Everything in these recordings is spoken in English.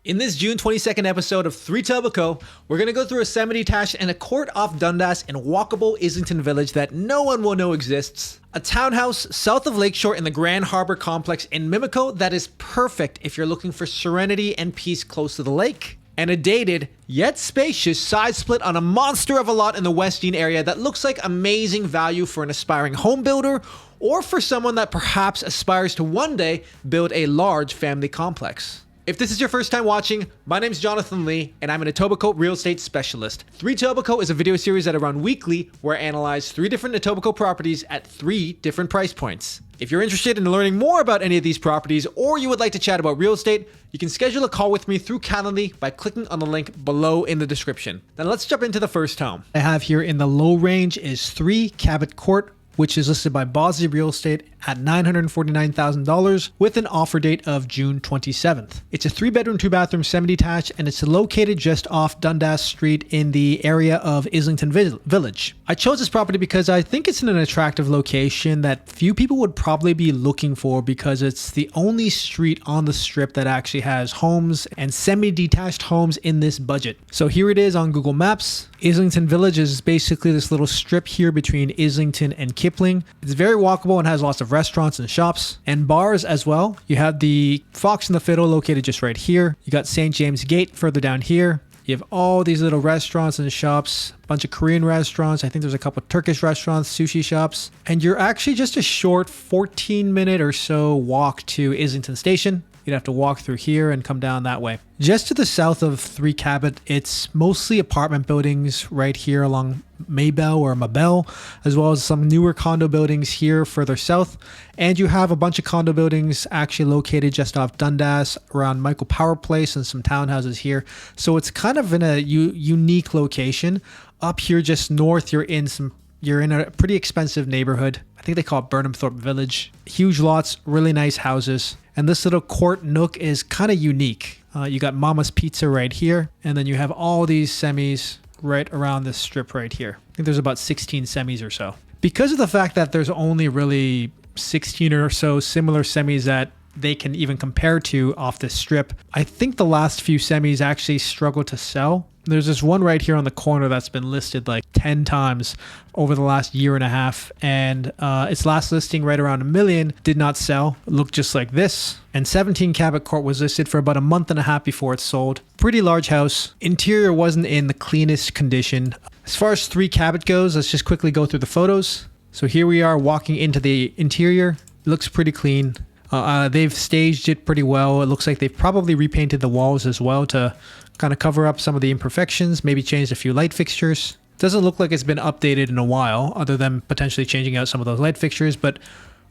In this June 22nd episode of 3 Cabot Court, we're going to go through a semi-detached and a court off Dundas in walkable Islington Village that no one will know exists. A townhouse south of Lakeshore in the Grand Harbour complex in Mimico that is perfect if you're looking for serenity and peace close to the lake. And a dated, yet spacious side split on a monster of a lot in the West Dean area that looks like amazing value for an aspiring home builder or for someone that perhaps aspires to one day build a large family complex. If this is your first time watching, my name is Jonathan Lee, and I'm an Etobicoke real estate specialist. 3 Etobicoke is a video series that I run weekly where I analyze 3 different Etobicoke properties at 3 different price points. If you're interested in learning more about any of these properties, or you would like to chat about real estate, you can schedule a call with me through Calendly by clicking on the link below in the description. Then let's jump into the first home. I have here in the low range is 3 Cabot Court, which is listed by Bosley Real Estate at $949,000 with an offer date of June 27th. It's a 3-bedroom, 2-bathroom, semi-detached, and it's located just off Dundas Street in the area of Islington Village. I chose this property because I think it's in an attractive location that few people would probably be looking for because it's the only street on the strip that actually has homes and semi-detached homes in this budget. So here it is on Google Maps. Islington Village is basically this little strip here between Islington and Kipling. It's very walkable and has lots of restaurants and shops and bars as well. You have the Fox and the Fiddle located just right here. You got St. James Gate further down here. You have all these little restaurants and shops, a bunch of Korean restaurants. I think there's a couple of Turkish restaurants, sushi shops. And you're actually just a short 14-minute or so walk to Islington Station. You'd have to walk through here and come down that way. Just to the south of 3 Cabot, it's mostly apartment buildings right here along Maybell or Mabel, as well as some newer condo buildings here further south. And you have a bunch of condo buildings actually located just off Dundas around Michael Power Place and some townhouses here. So it's kind of in a unique location. Up here just north, you're in a pretty expensive neighborhood. I think they call it Burnhamthorpe Village. Huge lots, really nice houses. And this little court nook is kind of unique. You got Mama's Pizza right here. And then you have all these semis right around this strip right here. I think there's about 16 semis or so. Because of the fact that there's only really 16 or so similar semis that they can even compare to off this strip, I think the last few semis actually struggle to sell. There's this one right here on the corner that's been listed like 10 times over the last year and a half, and its last listing right around $1 million did not sell. It looked just like this. And 17 Cabot Court was listed for about a month and a half before it sold. Pretty large house. Interior wasn't in the cleanest condition. As far as 3 Cabot goes, let's just quickly go through the photos. So here we are walking into the interior. It looks pretty clean. They've staged it pretty well. It looks like they've probably repainted the walls as well to kind of cover up some of the imperfections, maybe changed a few light fixtures. Doesn't look like it's been updated in a while, other than potentially changing out some of those light fixtures, but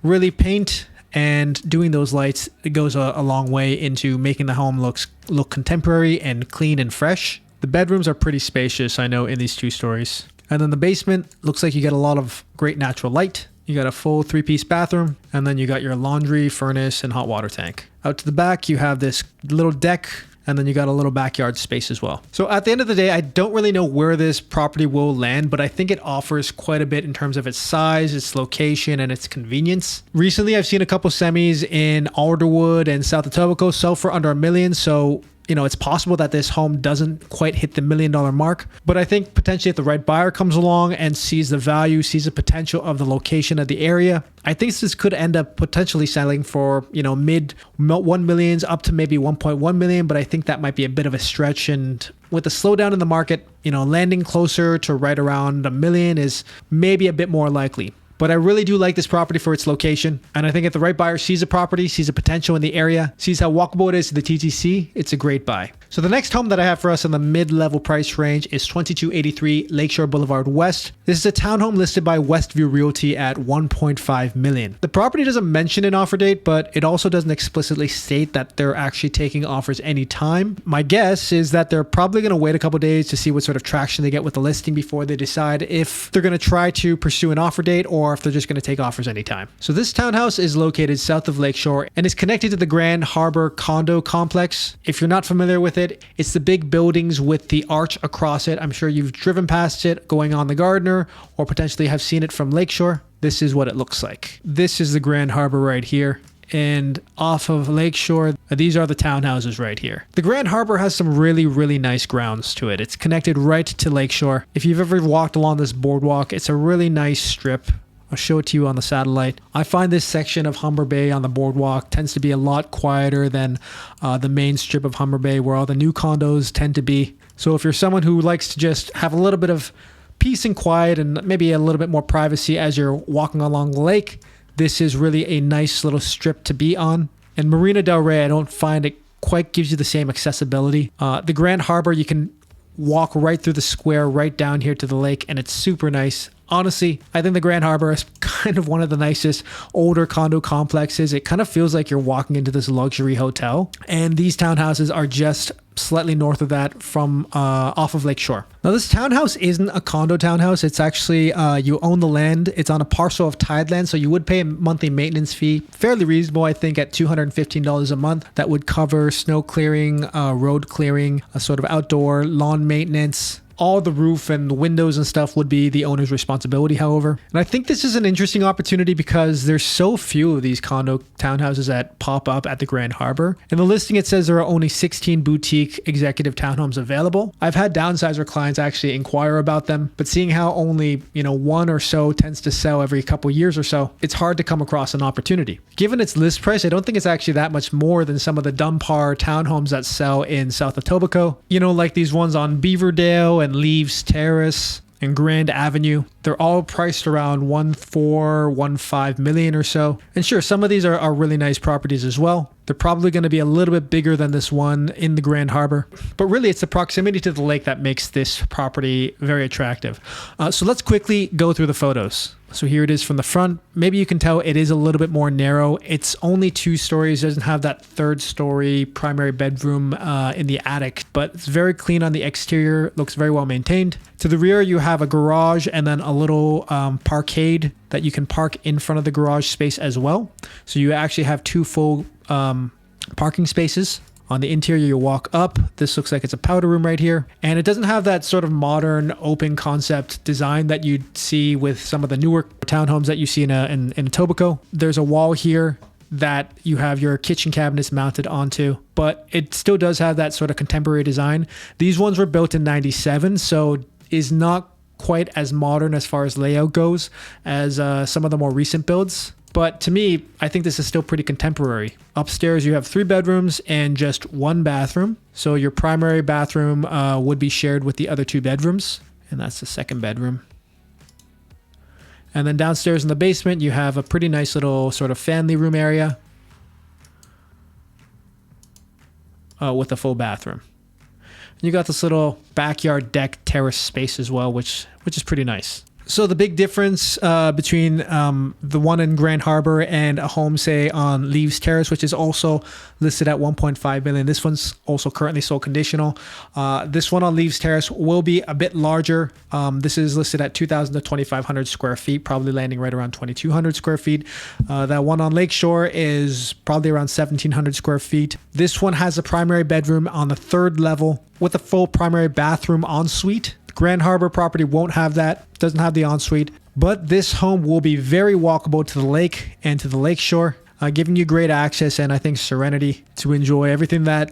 really paint and doing those lights, it goes a long way into making the home look contemporary and clean and fresh. The bedrooms are pretty spacious, I know, in these 2 stories. And then the basement looks like you get a lot of great natural light. You got a full 3-piece bathroom, and then you got your laundry, furnace, and hot water tank. Out to the back, you have this little deck, and then you got a little backyard space as well. So at the end of the day, I don't really know where this property will land, but I think it offers quite a bit in terms of its size, its location, and its convenience. Recently, I've seen a couple semis in Alderwood and South Etobicoke sell for under $1 million, so it's possible that this home doesn't quite hit the $1 million mark, but I think potentially if the right buyer comes along and sees the value, sees the potential of the location of the area, I think this could end up potentially selling for, mid $1 million up to maybe $1.1 million, but I think that might be a bit of a stretch. And with the slowdown in the market, landing closer to right around $1 million is maybe a bit more likely. But I really do like this property for its location. And I think if the right buyer sees a property, sees a potential in the area, sees how walkable it is to the TTC, it's a great buy. So the next home that I have for us in the mid-level price range is 2283 Lakeshore Boulevard West. This is a townhome listed by Westview Realty at $1.5 million. The property doesn't mention an offer date, but it also doesn't explicitly state that they're actually taking offers anytime. My guess is that they're probably going to wait a couple days to see what sort of traction they get with the listing before they decide if they're going to try to pursue an offer date or if they're just going to take offers anytime. So this townhouse is located south of Lakeshore and is connected to the Grand Harbour condo complex. If you're not familiar with it, it's the big buildings with the arch across it. I'm sure you've driven past it going on the Gardner or potentially have seen it from Lakeshore. This is what it looks like. This is the Grand Harbour right here. and off of Lakeshore, these are the townhouses right here. The Grand Harbour has some really, really nice grounds to it. It's connected right to Lakeshore. If you've ever walked along this boardwalk, it's a really nice strip. I'll show it to you on the satellite. I find this section of Humber Bay on the boardwalk tends to be a lot quieter than the main strip of Humber Bay where all the new condos tend to be. So if you're someone who likes to just have a little bit of peace and quiet and maybe a little bit more privacy as you're walking along the lake, this is really a nice little strip to be on. And Marina Del Rey, I don't find it quite gives you the same accessibility. The Grand Harbour, you can walk right through the square right down here to the lake, and it's super nice. Honestly, I think the Grand Harbour is kind of one of the nicest older condo complexes. It kind of feels like you're walking into this luxury hotel. And these townhouses are just slightly north of that from off of Lakeshore. Now, this townhouse isn't a condo townhouse. It's actually, you own the land. It's on a parcel of tideland, so you would pay a monthly maintenance fee. Fairly reasonable, I think, at $215 a month. That would cover snow clearing, road clearing, a sort of outdoor lawn maintenance. All the roof and the windows and stuff would be the owner's responsibility, however. And I think this is an interesting opportunity because there's so few of these condo townhouses that pop up at the Grand Harbour. In the listing, it says there are only 16 boutique executive townhomes available. I've had downsizer clients actually inquire about them, but seeing how only, one or so tends to sell every couple years or so, it's hard to come across an opportunity. Given its list price, I don't think it's actually that much more than some of the Dunbar townhomes that sell in south of Etobicoke. Like these ones on Beaverdale and Leaves Terrace and Grand Avenue. They're all priced around 1.4-1.5 million or so. And sure, some of these are really nice properties as well. They're probably going to be a little bit bigger than this one in the Grand Harbour. But really, it's the proximity to the lake that makes this property very attractive. So let's quickly go through the photos. So here it is from the front. Maybe you can tell it is a little bit more narrow. It's only 2 stories. It doesn't have that 3rd story primary bedroom in the attic, but it's very clean on the exterior. Looks very well maintained. To the rear, you have a garage and then a little parkade that you can park in front of the garage space as well. So you actually have 2 full parking spaces. On the interior, you walk up. This looks like it's a powder room right here. And it doesn't have that sort of modern open concept design that you'd see with some of the newer townhomes that you see in Etobicoke. There's a wall here that you have your kitchen cabinets mounted onto, but it still does have that sort of contemporary design. These ones were built in 97, so is not quite as modern as far as layout goes as some of the more recent builds. But to me, I think this is still pretty contemporary. Upstairs, you have 3 bedrooms and just 1 bathroom. So your primary bathroom would be shared with the other 2 bedrooms. And that's the 2nd bedroom. And then downstairs in the basement, you have a pretty nice little sort of family room area with a full bathroom. And you got this little backyard deck terrace space as well, which is pretty nice. So the big difference between the one in Grand Harbour and a home, say, on Leaves Terrace, which is also listed at 1.5 million. This one's also currently sold conditional. This one on Leaves Terrace will be a bit larger. This is listed at 2,000 to 2,500 square feet, probably landing right around 2,200 square feet. That one on Lakeshore is probably around 1,700 square feet. This one has a primary bedroom on the 3rd level with a full primary bathroom ensuite. Grand Harbour property won't have that, doesn't have the ensuite, but this home will be very walkable to the lake and to the lakeshore, giving you great access and I think serenity to enjoy everything that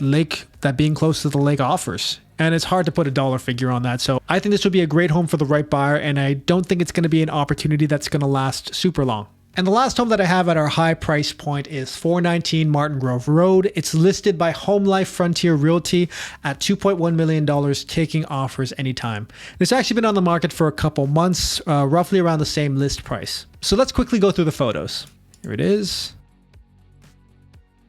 being close to the lake offers. And it's hard to put a dollar figure on that. So I think this would be a great home for the right buyer, and I don't think it's going to be an opportunity that's going to last super long. And the last home that I have at our high price point is 419 Martin Grove Road. It's listed by Home Life Frontier Realty at $2.1 million, taking offers anytime. It's actually been on the market for a couple months, roughly around the same list price. So let's quickly go through the photos. Here it is.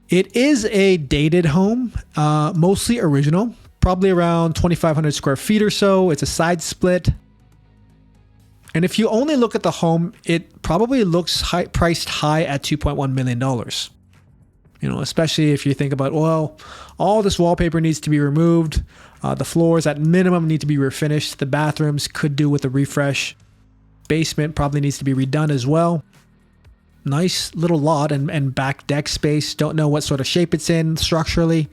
It is a dated home, mostly original, probably around 2,500 square feet or so. It's a side split. And if you only look at the home, it probably looks priced high at $2.1 million. Especially if you think about, well, all this wallpaper needs to be removed. The floors at minimum need to be refinished. The bathrooms could do with a refresh. Basement probably needs to be redone as well. nice little lot and back deck space. Don't know what sort of shape it's in structurally.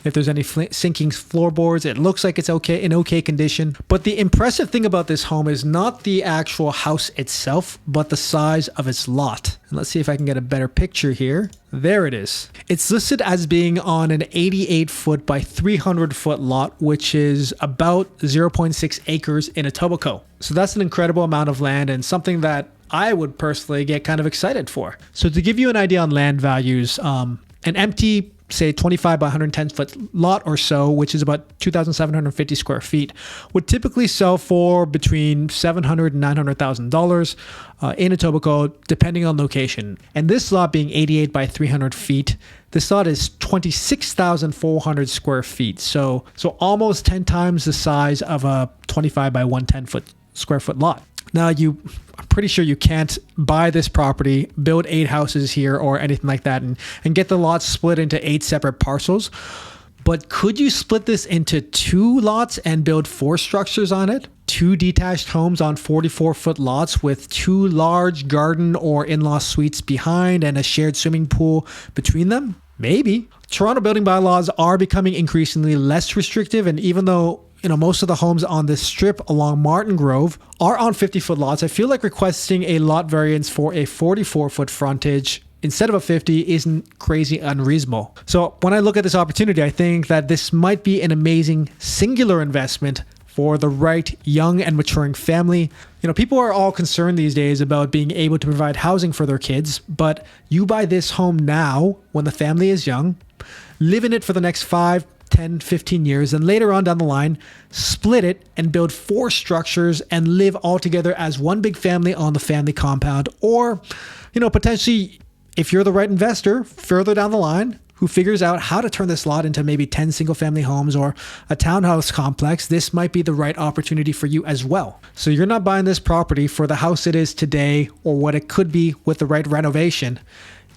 If there's any sinking floorboards, it looks like it's in okay condition. But the impressive thing about this home is not the actual house itself, but the size of its lot. And let's see if I can get a better picture here. There it is. It's listed as being on an 88 foot by 300 foot lot, which is about 0.6 acres in Etobicoke. So that's an incredible amount of land and something that I would personally get kind of excited for. So to give you an idea on land values, an empty, say 25 by 110 foot lot or so, which is about 2,750 square feet, would typically sell for between $700,000 and $900,000 in Etobicoke, depending on location. And this lot being 88 by 300 feet, this lot is 26,400 square feet. So almost 10 times the size of a 25 by 110 square foot lot. Now, I'm pretty sure you can't buy this property, build 8 houses here or anything like that, and get the lot split into 8 separate parcels. But could you split this into 2 lots and build 4 structures on it? 2 detached homes on 44-foot lots with 2 large garden or in-law suites behind and a shared swimming pool between them? Maybe. Toronto building bylaws are becoming increasingly less restrictive, and even though most of the homes on this strip along Martin Grove are on 50-foot lots, I feel like requesting a lot variance for a 44-foot frontage instead of a 50 isn't crazy unreasonable. So when I look at this opportunity, I think that this might be an amazing singular investment for the right young and maturing family. People are all concerned these days about being able to provide housing for their kids, but you buy this home now when the family is young, live in it for the next 5, 10, 15 years, and later on down the line, split it and build 4 structures and live all together as one big family on the family compound. Or, potentially, if you're the right investor further down the line who figures out how to turn this lot into maybe 10 single family homes or a townhouse complex, this might be the right opportunity for you as well. So you're not buying this property for the house it is today or what it could be with the right renovation.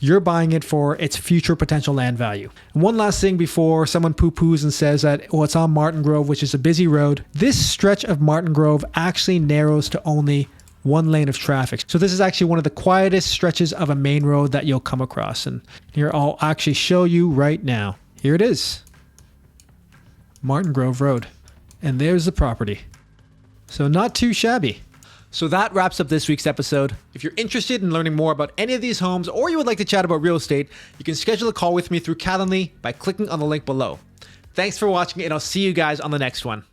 You're buying it for its future potential land value. And one last thing before someone poo-poos and says that, it's on Martin Grove, which is a busy road. This stretch of Martin Grove actually narrows to only 1 lane of traffic. So this is actually one of the quietest stretches of a main road that you'll come across. And here, I'll actually show you right now. Here it is. Martin Grove Road. And there's the property. So not too shabby. So that wraps up this week's episode. If you're interested in learning more about any of these homes or you would like to chat about real estate, you can schedule a call with me through Calendly by clicking on the link below. Thanks for watching, and I'll see you guys on the next one.